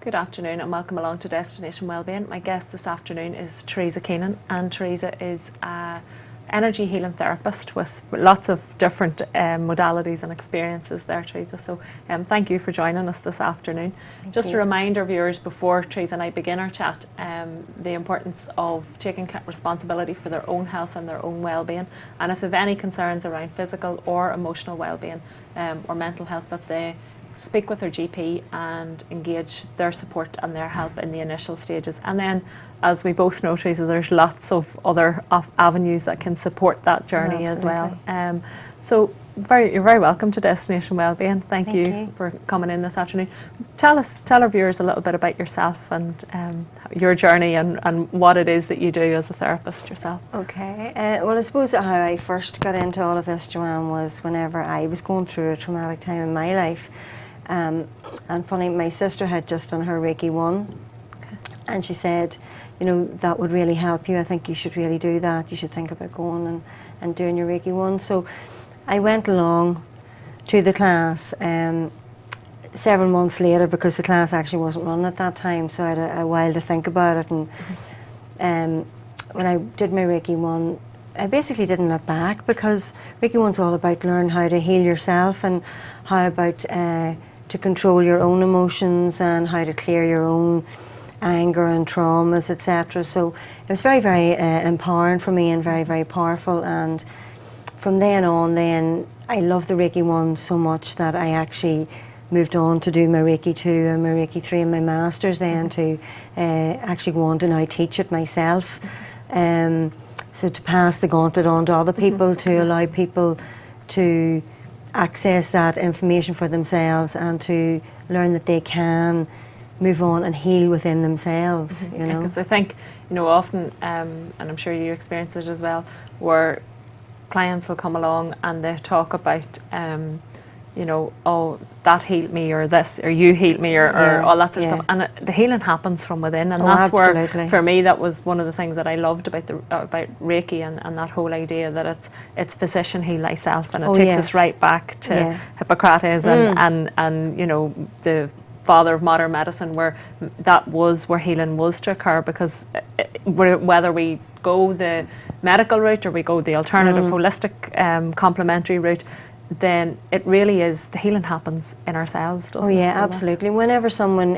Good afternoon and welcome along to Destination Wellbeing. My guest this afternoon is Teresa Keenan, and Teresa is an energy healing therapist with lots of different modalities and experiences there, Teresa. So thank you for joining us this afternoon. Just to remind our viewers before Teresa and I begin our chat, the importance of taking responsibility for their own health and their own wellbeing, and if they have any concerns around physical or emotional wellbeing or mental health, that they speak with their GP and engage their support and their help in the initial stages. And then, as we both know, Teresa, there's lots of other avenues that can support that journey as well. So you're very welcome to Destination Wellbeing. Thank you for coming in this afternoon. Tell our viewers a little bit about yourself and your journey and what it is that you do as a therapist yourself. Okay. Well, I suppose how I first got into all of this, Joanne, was whenever I was going through a traumatic time in my life. And funny, my sister had just done her Reiki 1, and she said, you know, that would really help you. I think you should really do that. You should think about going and doing your Reiki 1. So I went along to the class several months later, because the class actually wasn't run at that time, so I had a while to think about it. And when I did my Reiki 1, I basically didn't look back, because Reiki 1's all about learning how to heal yourself and how about to control your own emotions and how to clear your own anger and traumas, etc. So it was very, very empowering for me and very, very powerful. And from then on, I loved the Reiki 1 so much that I actually moved on to do my Reiki 2 and my Reiki 3 and my Masters then to actually go on to now teach it myself. So to pass the gauntlet on to other people, to allow people to access that information for themselves and to learn that they can move on and heal within themselves. You know, because I think, you know, often, and I'm sure you experience it as well, where clients will come along and they talk about, you know, oh, that healed me, or this, or you healed me, or all that sort of stuff. And the healing happens from within, and that's absolutely. where, for me, that was one of the things that I loved about Reiki and that whole idea that it's physician heal thyself, and it takes us right back to Hippocrates and you know, the father of modern medicine, where that was where healing was to occur, because whether we go the medical route or we go the alternative holistic complementary route, then it really is, the healing happens in ourselves, doesn't it? Oh yeah, absolutely. Whenever someone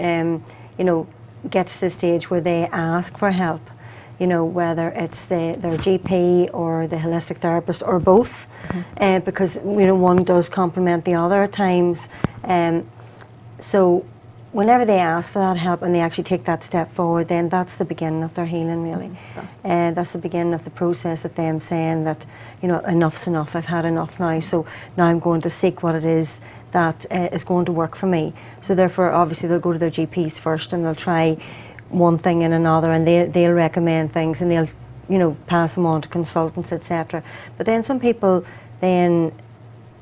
you know, gets to the stage where they ask for help, you know, whether it's their GP or the holistic therapist or both, because, you know, one does complement the other at times. So whenever they ask for that help and they actually take that step forward, then that's the beginning of their healing, really. That's the beginning of the process of them saying that, you know, enough's enough, I've had enough now, so now I'm going to seek what it is that is going to work for me. So therefore, obviously, they'll go to their GPs first and they'll try one thing and another, and they'll recommend things, and they'll, you know, pass them on to consultants, etc. But then some people then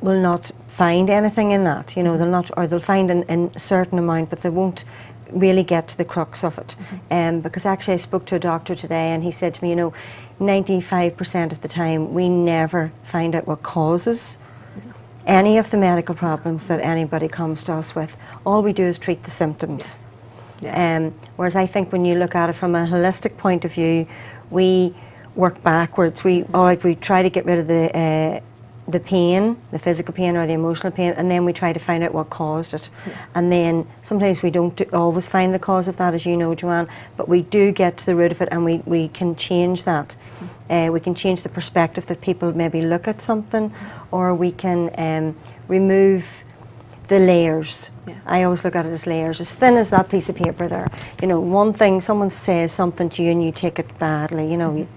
will not find anything in that, you know, they'll find a certain amount, but they won't really get to the crux of it. Because actually I spoke to a doctor today, and he said to me, you know, 95% of the time we never find out what causes any of the medical problems that anybody comes to us with. All we do is treat the symptoms. Whereas I think when you look at it from a holistic point of view, we work backwards. We try to get rid of the pain, the physical pain or the emotional pain, and then we try to find out what caused it. And then sometimes we don't always find the cause of that, as you know, Joanne, but we do get to the root of it, and we can change that. We can change the perspective that people maybe look at something, or we can remove the layers. I always look at it as layers, as thin as that piece of paper there. You know, one thing, someone says something to you and you take it badly, you know,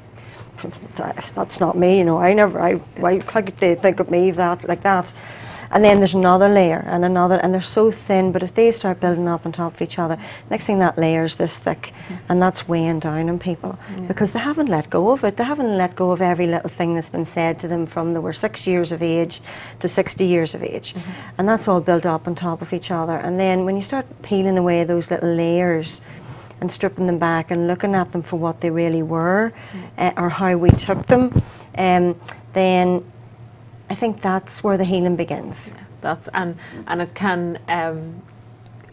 that's not me, you know, why could they think of me like that? And then there's another layer and another, and they're so thin, but if they start building up on top of each other, next thing that layer's this thick, and that's weighing down on people, because they haven't let go of it. They haven't let go of every little thing that's been said to them from they were 6 years of age to 60 years of age. And that's all built up on top of each other. And then when you start peeling away those little layers and stripping them back and looking at them for what they really were, or how we took them, then I think that's where the healing begins. And it can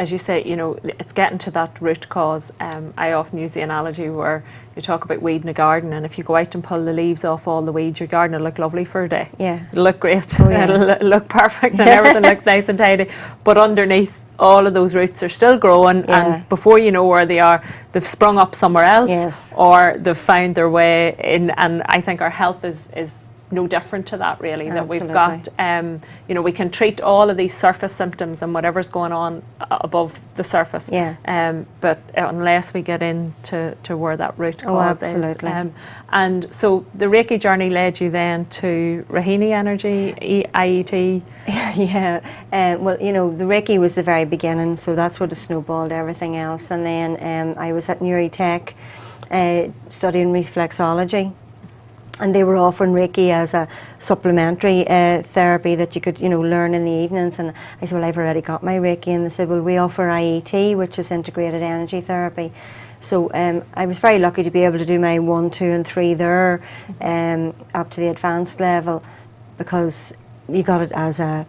as you say, you know, it's getting to that root cause. I often use the analogy where you talk about weeding a garden, and if you go out and pull the leaves off all the weeds, your garden will look lovely for a day. Yeah. It'll look great. Oh, yeah. It'll look perfect, and everything looks nice and tidy. But underneath, all of those roots are still growing, and before you know where they are, they've sprung up somewhere else, or they've found their way in. And I think our health is no different to that, really. Absolutely. That we've got, you know, we can treat all of these surface symptoms and whatever's going on above the surface. But unless we get into where that root cause is. And so the Reiki journey led you then to Rahini energy, IET. Well, you know, the Reiki was the very beginning, so that's what snowballed everything else. And then I was at Neuritech studying reflexology. And they were offering Reiki as a supplementary therapy that you could, you know, learn in the evenings. And I said, well, I've already got my Reiki. And they said, well, we offer IET, which is integrated energy therapy. So I was very lucky to be able to do my 1, 2 and 3 there up to the advanced level, because you got it as a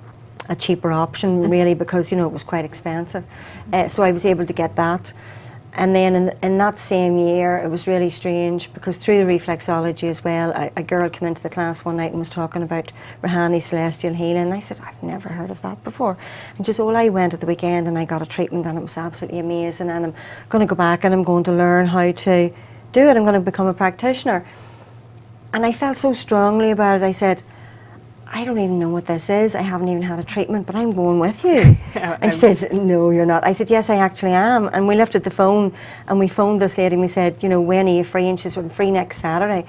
cheaper option, really, because, you know, it was quite expensive. So I was able to get that. And then in that same year, it was really strange, because through the reflexology as well, a girl came into the class one night and was talking about Rahani celestial healing. And I said, I've never heard of that before. And she said, well, I went at the weekend and I got a treatment and it was absolutely amazing, and I'm going to go back and I'm going to learn how to do it. I'm going to become a practitioner. And I felt so strongly about it. I said, I don't even know what this is. I haven't even had a treatment, but I'm going with you. And she says, no, you're not. I said, yes, I actually am. And we lifted the phone and we phoned this lady and we said, you know, when are you free? And she said, I'm free next Saturday.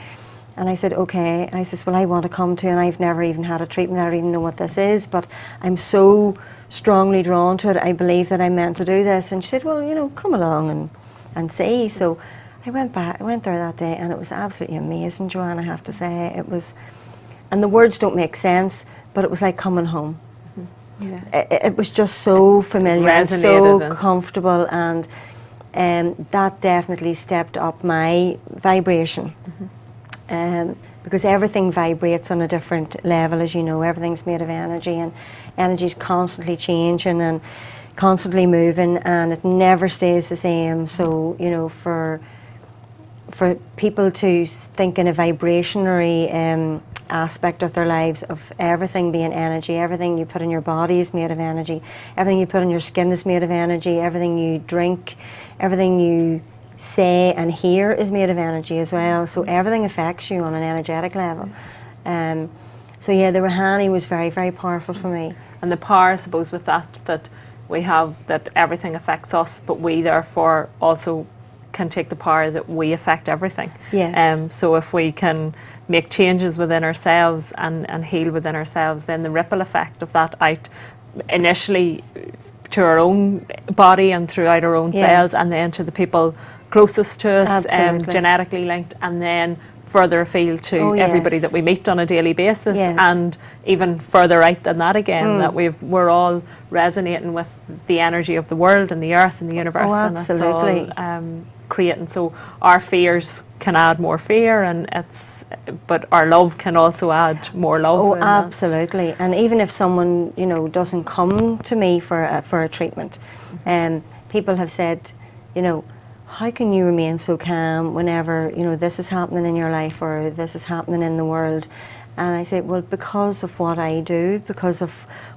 And I said, okay. I says, well, I want to come to you, and I've never even had a treatment. I don't even know what this is, but I'm so strongly drawn to it. I believe that I'm meant to do this. And she said, well, you know, come along and see. So I went there that day, and it was absolutely amazing, Joanne, I have to say. It was... And the words don't make sense, but it was like coming home. It was just so familiar and so comfortable, and that definitely stepped up my vibration. Because everything vibrates on a different level, as you know. Everything's made of energy, and energy's constantly changing and constantly moving, and it never stays the same. So, you know, for people to think in a vibrationary aspect of their lives, of everything being energy, everything you put in your body is made of energy, everything you put on your skin is made of energy, everything you drink, everything you say and hear is made of energy as well. So everything affects you on an energetic level. So yeah, the Rahani was very, very powerful for me. And the power, I suppose, with that we have, that everything affects us, but we therefore also can take the power that we affect everything. So if we can make changes within ourselves and heal within ourselves, then the ripple effect of that out initially to our own body and throughout our own cells, and then to the people closest to us, genetically linked, and then further afield to everybody that we meet on a daily basis, and even further out than that again, that we're all resonating with the energy of the world and the earth and the universe, and it's all creating. So our fears can add more fear, and but our love can also add more love. Oh, absolutely. And even if someone, you know, doesn't come to me for a treatment, people have said, you know, how can you remain so calm whenever, you know, this is happening in your life or this is happening in the world? And I say, well, because of what I do, because of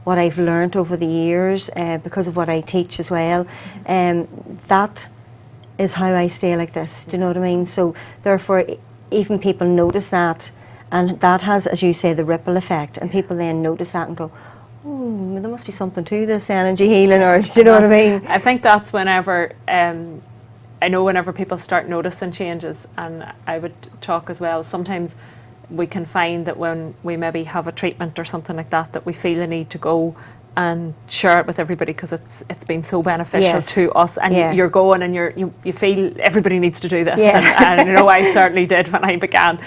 what I've learned over the years, because of what I teach as well, that is how I stay like this. Do you know what I mean? So therefore, even people notice that, and that has, as you say, the ripple effect, and people then notice that and go, oh, there must be something to this energy healing, or do you know what I mean? I think that's whenever, I know whenever people start noticing changes, and I would talk as well, sometimes we can find that when we maybe have a treatment or something like that, that we feel the need to go and share it with everybody because it's been so beneficial to us, and you're going and you feel everybody needs to do this, and you know, I certainly did when I began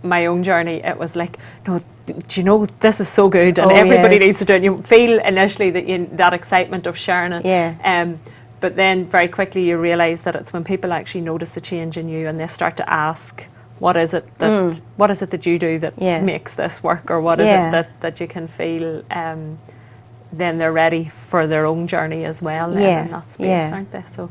my own journey. It was like, no, do you know, this is so good, and everybody needs to do it. You feel initially that excitement of sharing it, but then very quickly you realise that it's when people actually notice the change in you and they start to ask, what is it that you do that makes this work, or what is it that you can feel then they're ready for their own journey as well in that space, aren't they? So,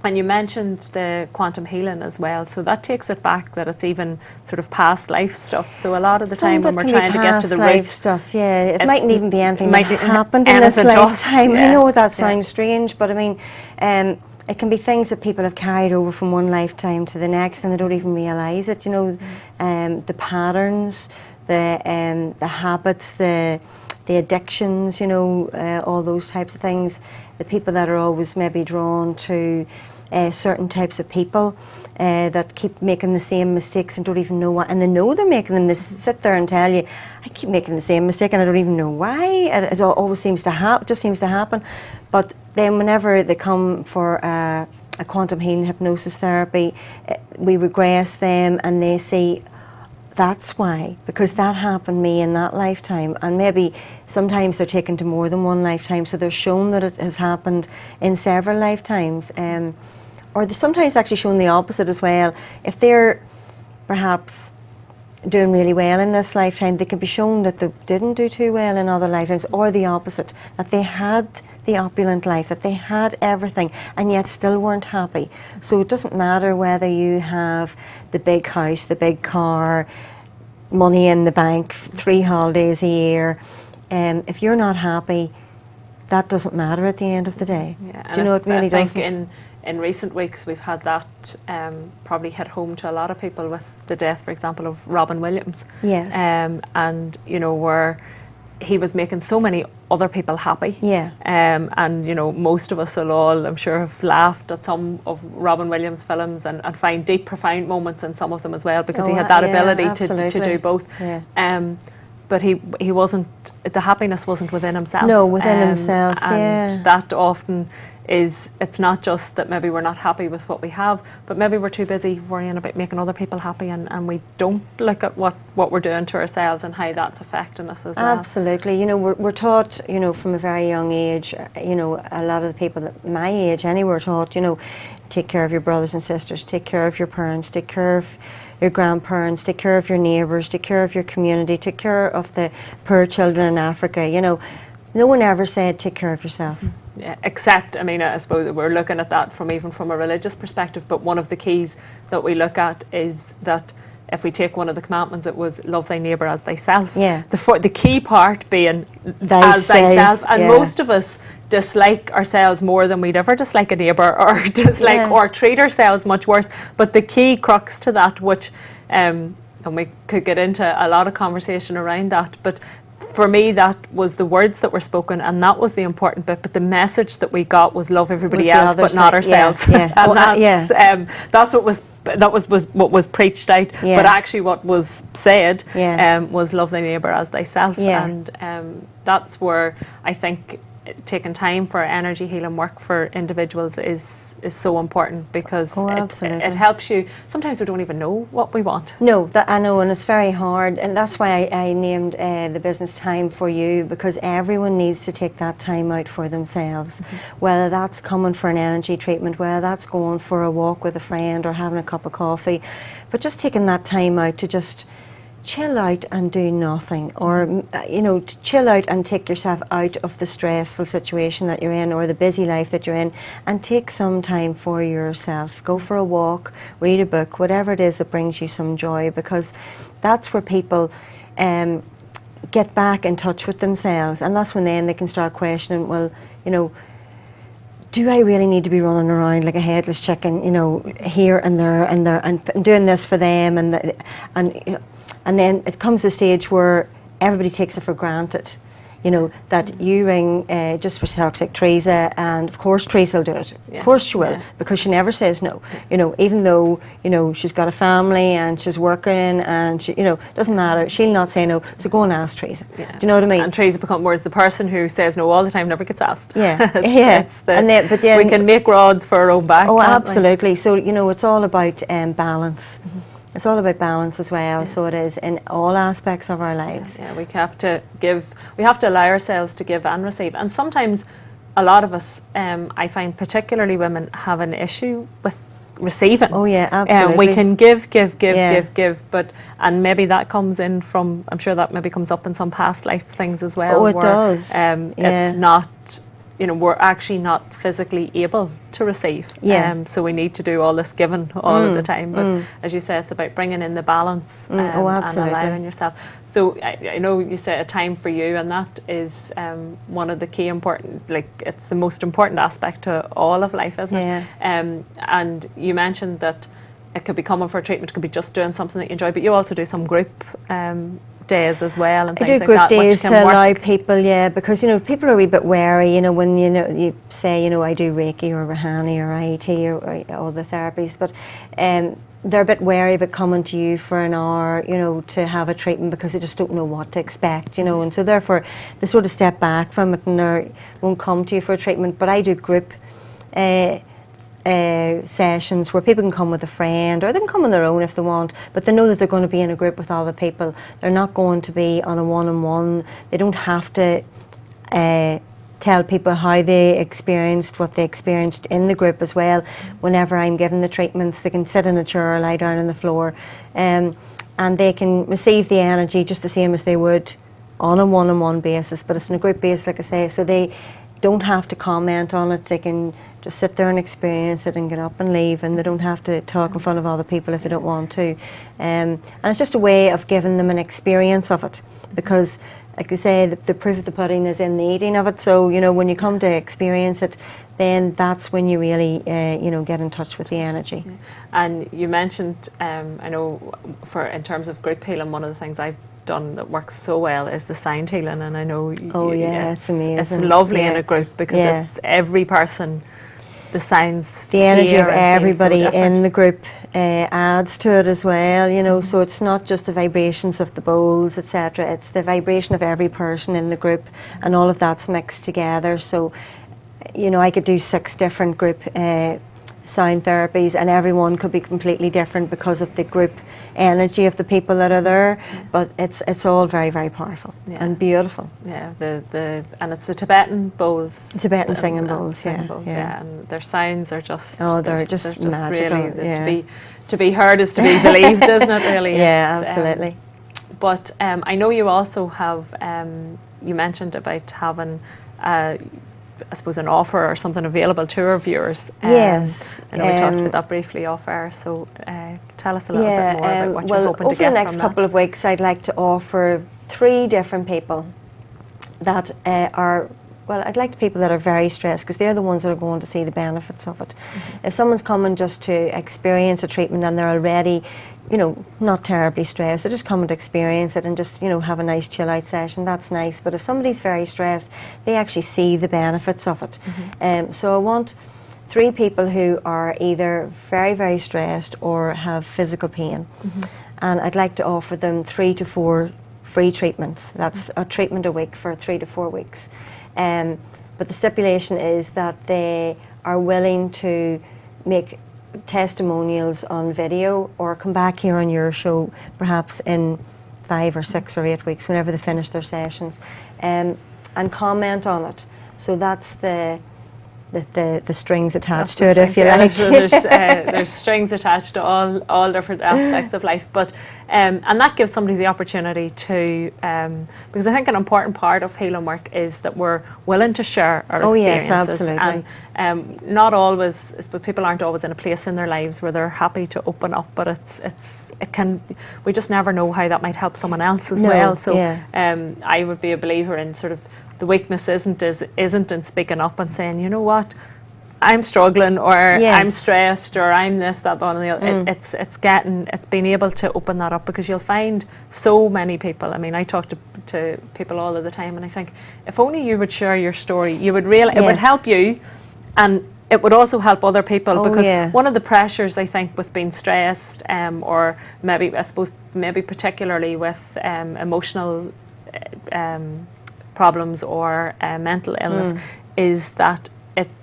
and you mentioned the quantum healing as well, so that takes it back, that it's even sort of past life stuff. So a lot of the time when we're trying to get to the root stuff, it mightn't even be anything that happened in this lifetime. I know that sounds strange, but I mean, it can be things that people have carried over from one lifetime to the next, and they don't even realise it. You know, the patterns, the habits, the addictions. You know, all those types of things. The people that are always maybe drawn to certain types of people that keep making the same mistakes and don't even know why, and they know they're making them. They sit there and tell you, I keep making the same mistake and I don't even know why. It always seems to happen. But then whenever they come for a quantum healing hypnosis therapy, we regress them and they say, that's why, because that happened to me in that lifetime. And maybe sometimes they're taken to more than one lifetime, so they're shown that it has happened in several lifetimes. Or they're sometimes actually shown the opposite as well. If they're perhaps doing really well in this lifetime, they can be shown that they didn't do too well in other lifetimes, or the opposite, that they had the opulent life, that they had everything and yet still weren't happy. So it doesn't matter whether you have the big house, the big car, money in the bank, 3 holidays a year. If you're not happy, that doesn't matter at the end of the day. Yeah, do you know, it really doesn't. I think in recent weeks we've had that probably hit home to a lot of people with the death, for example, of Robin Williams. Yes. And, you know, where he was making so many other people happy. Yeah. And, you know, most of us will all, I'm sure, have laughed at some of Robin Williams' films and find deep, profound moments in some of them as well, because he had that ability to do both. Yeah. But he wasn't, the happiness wasn't within himself. No, within himself, and that often is, it's not just that maybe we're not happy with what we have, but maybe we're too busy worrying about making other people happy, and we don't look at what we're doing to ourselves and how that's affecting us as well. Absolutely. You know, we're taught, you know, from a very young age, you know, a lot of the people at my age anyway were taught, you know, take care of your brothers and sisters, take care of your parents, take care of your grandparents, take care of your neighbours, take care of your community, take care of the poor children in Africa. You know, no one ever said take care of yourself. Yeah, except, I mean, I suppose we're looking at that from a religious perspective, but one of the keys that we look at is that if we take one of the commandments, it was love thy neighbour as thyself. Yeah. The key part being as thyself, and most of us dislike ourselves more than we'd ever dislike a neighbour, or dislike or treat ourselves much worse. But the key crux to that, which and we could get into a lot of conversation around that, but for me that was the words that were spoken, and that was the important bit, but the message that we got was love everybody else but not ourselves. Yeah. And that's what was what was preached out, but actually what was said was love thy neighbour as thyself. And that's where I think taking time for energy healing work for individuals is so important, because it helps you. Sometimes we don't even know what we want. No, I know, and it's very hard, and that's why I named the business Time for You, because everyone needs to take that time out for themselves, whether that's coming for an energy treatment, whether that's going for a walk with a friend or having a cup of coffee, but just taking that time out to just chill out and do nothing, or you know, to chill out and take yourself out of the stressful situation that you're in, or the busy life that you're in, and take some time for yourself. Go for a walk, read a book, whatever it is that brings you some joy, because that's where people get back in touch with themselves, and that's when then they can start questioning, well, you know, do I really need to be running around like a headless chicken, you know, here and there and doing this for them, and then it comes to a stage where everybody takes it for granted, you know, that you ring just for toxic Teresa, and of course Teresa will do it. Of course she will, because she never says no. You know, even though, you know, she's got a family and she's working and she, you know, doesn't matter, she'll not say no. So go and ask Teresa. Do you know what I mean? And Teresa becomes the person who says no all the time, never gets asked. But then we can make rods for our own back. Oh, absolutely. So, you know, it's all about balance. It's all about balance as well, so it is in all aspects of our lives. Yeah, we have to allow ourselves to give and receive. And sometimes a lot of us, I find particularly women, have an issue with receiving. Oh yeah, absolutely. We can give, Yeah. give, but and maybe that comes in from, I'm sure that maybe comes up in some past life things as well. Oh, it where, does. Yeah. It's not, we're actually not physically able to receive. Yeah. So we need to do all this giving all of the time. But as you say, it's about bringing in the balance Oh, and absolutely. allowing yourself. So I know you said a time for you, and that is one of the key important, like it's the most important aspect to all of life, isn't Yeah. it? And you mentioned that it could be coming for a treatment, it could be just doing something that you enjoy, but you also do some group days as well and I things do like group that. days which to can allow work. people, because people are a wee bit wary, when you say, I do Reiki or Rahani or IET or all the therapies, but they're a bit wary about coming to you for an hour, to have a treatment because they just don't know what to expect, and so therefore they sort of step back from it and they won't come to you for a treatment. But I do group sessions where people can come with a friend, or they can come on their own if they want, but they know that they're going to be in a group with other people. They're not going to be on a one-on-one. They don't have to tell people how they experienced what they experienced in the group as well. Whenever I'm giving the treatments, they can sit in a chair or lie down on the floor, and they can receive the energy just the same as they would on a one-on-one basis, but it's in a group basis, like I say, so they don't have to comment on it. They can just sit there and experience it and get up and leave, and they don't have to talk in front of other people if they don't want to. And it's just a way of giving them an experience of it, because like I say, the proof of the pudding is in the eating of it. So when you come to experience it, then that's when you really get in touch with the energy. Yeah. And you mentioned, I know in terms of group healing, one of the things I've done that works so well is the sound healing, and I know it's amazing. It's lovely in a group because it's every person, the sounds, the energy of hear and everybody feel so in the group adds to it as well, so it's not just the vibrations of the bowls, etc. It's the vibration of every person in the group, and all of that's mixed together. So I could do 6 different group sound therapies, and everyone could be completely different because of the group energy of the people that are there. But it's all very, very powerful and beautiful. Yeah, and it's the Tibetan bowls, The Tibetan singing bowls, singing bowls, yeah. and their sounds are just they're just magical. Really, to be heard is to be believed, isn't it? Really, yeah, absolutely. But I know you also have. You mentioned about having. I suppose an offer or something available to our viewers. Yes. I know we talked about that briefly off air, so tell us a little bit more about what you're hoping to get from that. Over the next couple of weeks, I'd like to offer 3 different people that I'd like people that are very stressed, because they're the ones that are going to see the benefits of it. If someone's coming just to experience a treatment and they're already, not terribly stressed, they're just coming to experience it and just, have a nice chill out session, that's nice. But if somebody's very stressed, they actually see the benefits of it. So I want 3 people who are either very, very stressed or have physical pain. And I'd like to offer them 3 to 4 free treatments. That's a treatment a week for 3 to 4 weeks. But the stipulation is that they are willing to make testimonials on video or come back here on your show perhaps in 5 or 6 or 8 weeks, whenever they finish their sessions, and comment on it. So that's the strings attached to it, if you like. There's strings attached to all different aspects of life, but and that gives somebody the opportunity to, because I think an important part of healing work is that we're willing to share our experiences. Yes, absolutely. And not always, but people aren't always in a place in their lives where they're happy to open up, but we just never know how that might help someone else as well. So I would be a believer in sort of the weakness isn't in speaking up and saying, you know what, I'm struggling, or I'm stressed, or I'm this, that, that, and the other. It's being able to open that up, because you'll find so many people. I mean, I talk to people all of the time, and I think if only you would share your story, you would it would help you, and it would also help other people, because one of the pressures I think with being stressed, or maybe particularly with emotional problems or mental illness, is that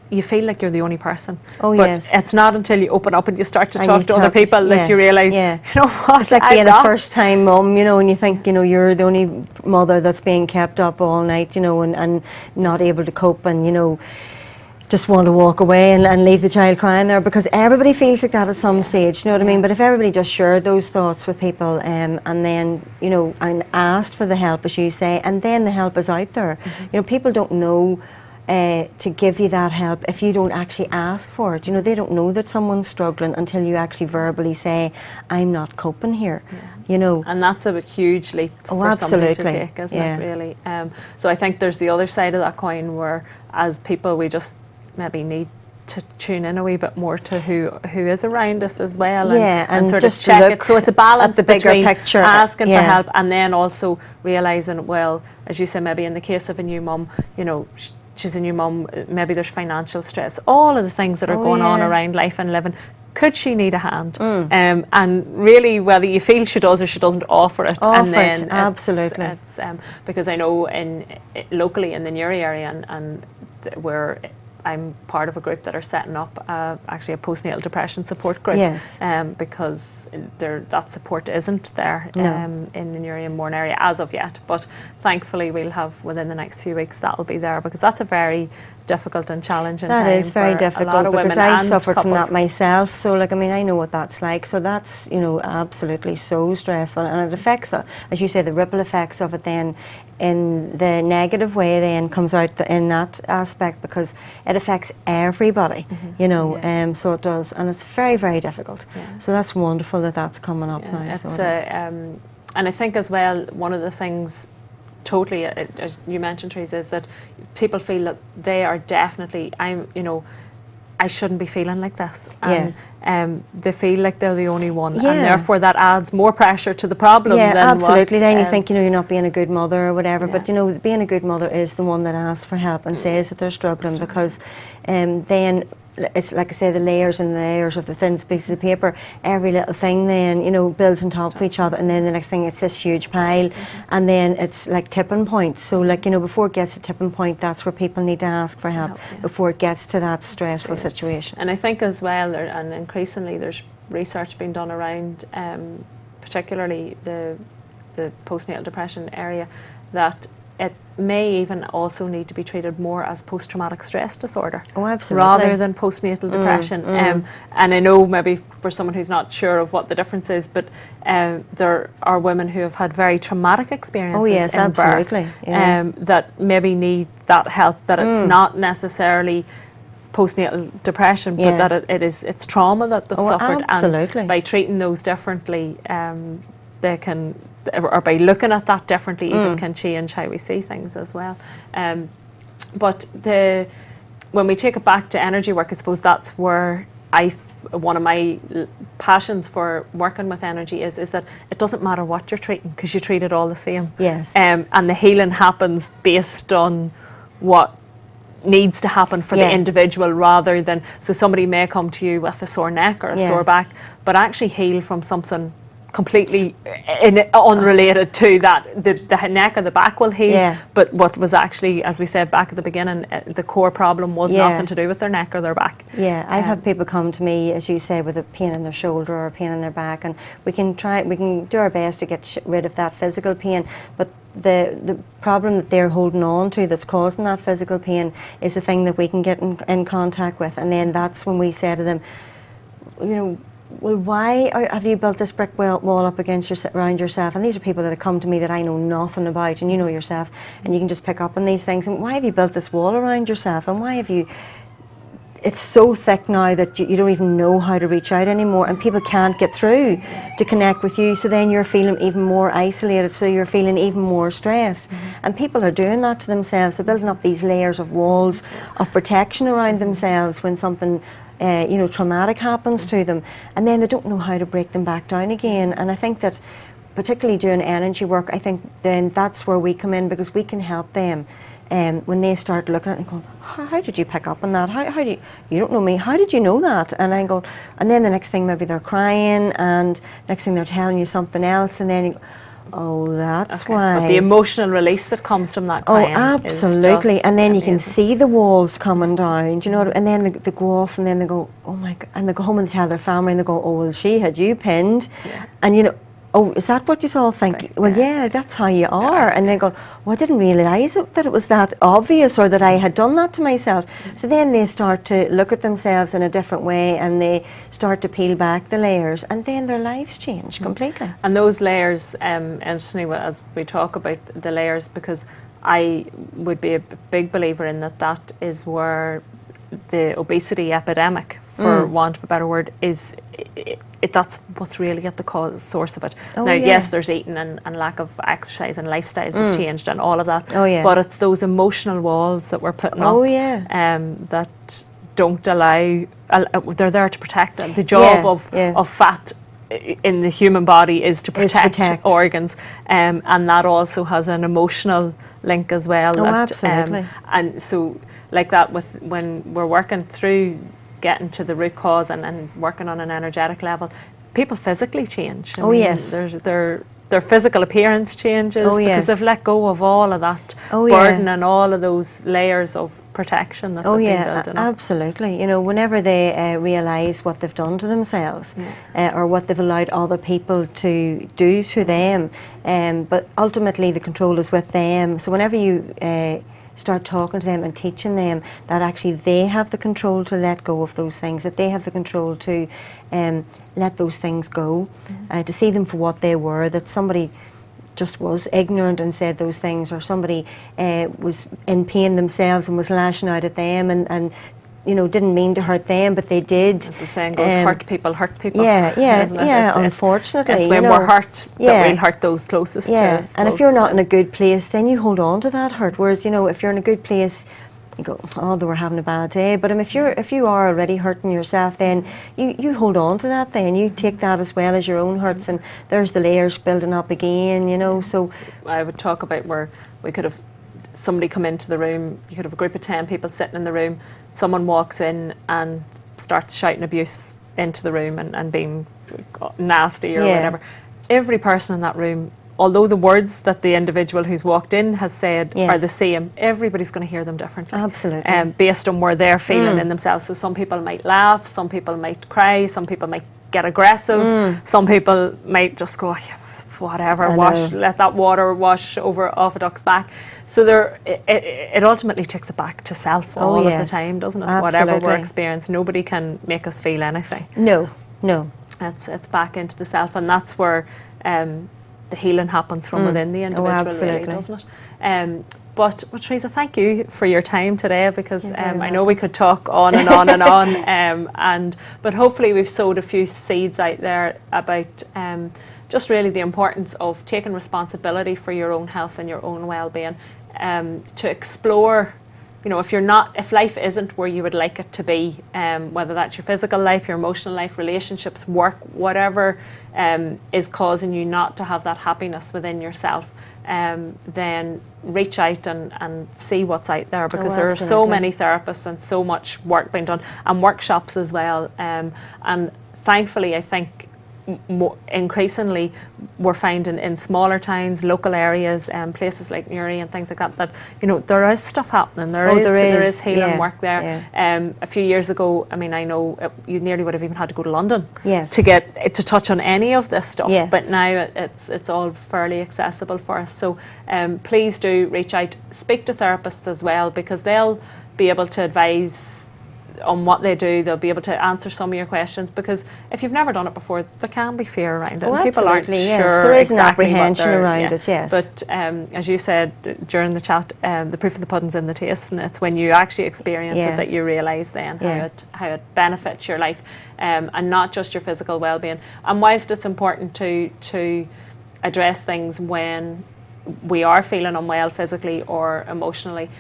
you feel like you're the only person. But it's not until you open up and you start to talk to other people that you realise, you know what, it's like being a first time mum, and you think, you're the only mother that's being kept up all night, and not able to cope, and just want to walk away and leave the child crying there, because everybody feels like that at some stage, you know what I mean? But if everybody just shared those thoughts with people, and then, you know, and asked for the help, as you say, and then the help is out there. You know, people don't know to give you that help if you don't actually ask for it. You know, they don't know that someone's struggling until you actually verbally say, I'm not coping here. You know. And that's a huge leap for somebody to take, isn't it, really? So I think there's the other side of that coin where, as people, we just maybe need to tune in a wee bit more to who is around us as well, and sort of check it. So it's a balance the bigger between picture, asking for help and then also realising, well, as you say, maybe in the case of a new mum, you know, she's a new mum, maybe there's financial stress, all of the things that are going on around life and living. Could she need a hand? And really, whether you feel she does or she doesn't, offer it. Absolutely. It's because I know locally in the Newry area, and where I'm part of a group that are setting up actually a postnatal depression support group. Because that support isn't there in the Newry and Mourne area as of yet. But thankfully we'll have, within the next few weeks, that will be there, because that's a very difficult and challenging time. That is very difficult, because I suffered from that myself. So, like, I mean, I know what that's like. So that's, you know, absolutely so stressful, and it affects, as you say, the ripple effects of it then in the negative way then comes out in that aspect, because it affects everybody, you know, so it does, and it's very, very difficult. So that's wonderful that that's coming up now. It's, and I think as well, one of the things totally, as you mentioned, Teresa, is that people feel that they are definitely, I shouldn't be feeling like this. And they feel like they're the only one, and therefore that adds more pressure to the problem. Absolutely. Then you think, you know, you're not being a good mother or whatever, but, you know, being a good mother is the one that asks for help and says that they're struggling, because then it's like I say, the layers and the layers of the thin pieces of paper, every little thing then, you know, builds on top of each other, and then the next thing it's this huge pile, and then it's like tipping points. So, like, you know, before it gets to tipping point, that's where people need to ask for help before it gets to that stressful situation. And I think as well, and increasingly there's research being done around particularly the postnatal depression area, that it may even also need to be treated more as post-traumatic stress disorder, rather than postnatal depression. And I know maybe for someone who's not sure of what the difference is, but there are women who have had very traumatic experiences in birth, that maybe need that help, that it's not necessarily postnatal depression, but that it's trauma that they've suffered. And by treating those differently, they can, or by looking at that differently, even can change how we see things as well. But when we take it back to energy work, I suppose that's where one of my passions for working with energy is that it doesn't matter what you're treating, because you treat it all the same. And the healing happens based on what needs to happen for the individual, rather than, so somebody may come to you with a sore neck or a sore back, but actually heal from something completely unrelated to that. The neck or the back will heal, but what was actually, as we said back at the beginning, the core problem was nothing to do with their neck or their back. I've had people come to me, as you say, with a pain in their shoulder or a pain in their back, and we can do our best to get rid of that physical pain, but the problem that they're holding on to that's causing that physical pain is the thing that we can get in contact with. And then that's when we say to them, you know, well, why have you built this brick wall up around yourself? And these are people that have come to me that I know nothing about, and you know yourself, and you can just pick up on these things. And why have you built this wall around yourself? And why have you, it's so thick now that you don't even know how to reach out anymore, and people can't get through to connect with you, so then you're feeling even more isolated, so you're feeling even more stressed. And people are doing that to themselves. They're building up these layers of walls of protection around themselves when something you know, traumatic happens to them, and then they don't know how to break them back down again. And I think that particularly doing energy work, I think then that's where we come in, because we can help them when they start looking at it and going, how did you pick up on that? How do you don't know me, how did you know that? And I go, and then the next thing maybe they're crying, and next thing they're telling you something else, and then you go, oh, that's why. But the emotional release that comes from that crying, absolutely. Is and then amazing. You can see the walls coming down, do you know, and then they go off, and then they go, oh my God, and they go home and tell their family, and they go, oh, well, she had you pinned, and you know, oh, is that what you all think? Right, Well, yeah, that's how you are. And they go, well, I didn't realise that it was that obvious or that I had done that to myself. So then they start to look at themselves in a different way and they start to peel back the layers, and then their lives change completely. And those layers, interestingly, as we talk about the layers, because I would be a big believer in that is where the obesity epidemic, for want of a better word, is that's what's really at the source of it. Now, yes, there's eating and lack of exercise and lifestyles have changed and all of that. But it's those emotional walls that we're putting up that don't allow. They're there to protect them. The job of fat in the human body is to protect organs, and that also has an emotional link as well. Absolutely. And so, like that, with when we're working through getting to the root cause and working on an energetic level, people physically change. I mean, their physical appearance changes because they've let go of all of that burden and all of those layers of protection that they've been building up. Absolutely. You know, whenever they realise what they've done to themselves or what they've allowed other people to do to them, but ultimately the control is with them. So whenever you start talking to them and teaching them that actually they have the control to let go of those things, that they have the control to let those things go, to see them for what they were, that somebody just was ignorant and said those things, or somebody was in pain themselves and was lashing out at them and you know, didn't mean to hurt them, but they did. As the saying goes, hurt people hurt people. Unfortunately. It's when we're hurt that we'll hurt those closest to us. And if you're not in a good place, then you hold on to that hurt. Whereas, you know, if you're in a good place, you go, oh, they were having a bad day. But if you are already hurting yourself, then you hold on to that then. You take that as well as your own hurts, and there's the layers building up again, you know. So I would talk about where we could have somebody come into the room, you could have a group of 10 people sitting in the room, someone walks in and starts shouting abuse into the room and being nasty or whatever. Every person in that room, although the words that the individual who's walked in has said are the same, everybody's going to hear them differently. Absolutely. Based on where they're feeling in themselves. So some people might laugh, some people might cry, some people might get aggressive, some people might just go, whatever, let that water wash over off a duck's back. So it ultimately takes it back to self all of the time, doesn't it? Absolutely. Whatever we're experiencing, nobody can make us feel anything. No. It's back into the self, and that's where the healing happens from within the individual, really, doesn't it? But Teresa, thank you for your time today, because I know we could talk on and on and on, but hopefully we've sowed a few seeds out there about just really the importance of taking responsibility for your own health and your own well-being, to explore, you know, if life isn't where you would like it to be, whether that's your physical life, your emotional life, relationships, work, whatever is causing you not to have that happiness within yourself, then reach out and see what's out there, because there are so many therapists and so much work being done, and workshops as well, and thankfully I think increasingly we're finding in smaller towns, local areas, places like Newry and things like that, you know, there is stuff happening. There is healing work there. A few years ago, I mean, I know you nearly would have even had to go to London to touch on any of this stuff. But now it's all fairly accessible for us. So please do reach out, speak to therapists as well, because they'll be able to advise on what they do. They'll be able to answer some of your questions, because if you've never done it before, there can be fear around it. People aren't sure there is exactly an apprehension around it. But as you said during the chat, the proof of the pudding's in the taste, and it's when you actually experience it that you realise then how it benefits your life, and not just your physical well-being. And whilst it's important to address things when we are feeling unwell physically or emotionally,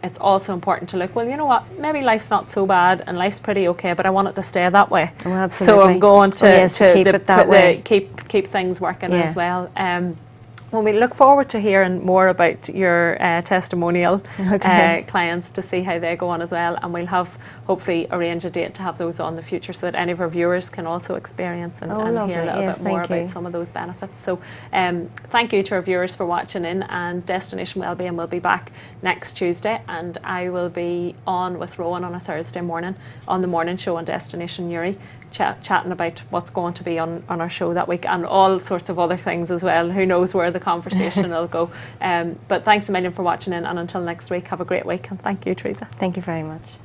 it's also important to look, well, you know what, maybe life's not so bad and life's pretty okay, but I want it to stay that way. So I'm going to keep it that way. Keep things working as well. Well, we look forward to hearing more about your testimonial clients, to see how they go on as well, and we'll have hopefully arrange a date to have those on in the future, so that any of our viewers can also experience and hear a little bit more about some of those benefits. So thank you to our viewers for watching in, and Destination Wellbeing will be back next Tuesday, and I will be on with Rowan on a Thursday morning on the morning show on Destination Newry, chatting about what's going to be on our show that week, and all sorts of other things as well. Who knows where the conversation will go. But thanks a million for watching in, and until next week, have a great week, and thank you, Teresa. Thank you very much.